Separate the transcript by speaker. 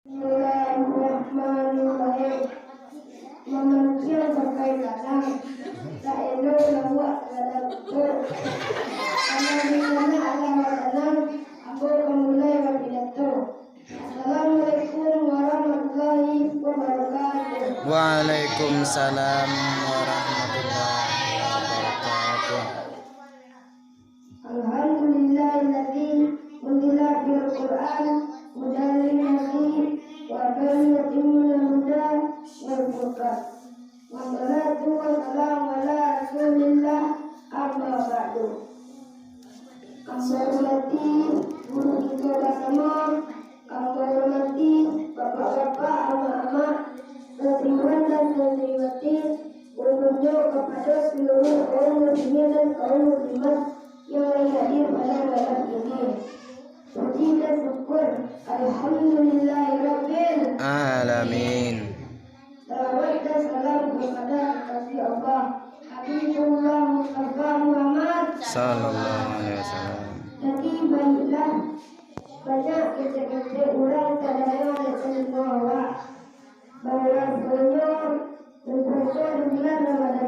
Speaker 1: Bismillahirrahmanirrahim. Manusia sampai kadang tak elok lawak dalam betul. Karena di sana Allah tenang, aku memulai berpidato. Assalamualaikum warahmatullahi wabarakatuh.
Speaker 2: Waalaikumsalam warahmatullahi wabarakatuh.
Speaker 1: Alhamdulillahilladzi unzila fil Qur'an hudan lin-nasi wa bayyinatin minal huda wal furqan. Wassalatu wassalamu ala Rasulillah amma ba'du. Kang hormati guru kita bersama, kang hormati bapak-bapak, ama-ama, santriwan dan santriwati, berkunjung kepada seluruh kaum muslimin dan kaum muslimat yang hadir pada malam ini. Puji dan syukur alhamdulillahirabbil
Speaker 2: Alamin.
Speaker 1: Salawat dan salam kepada kasih Allah Habibullah Mustafa Muhammad
Speaker 2: Sallallahu alaihi wasallam.
Speaker 1: Jadi baiklah, banyak kecil-kecil orang sadaya dan semua bahwa beliau berpuasa di bulan Ramadan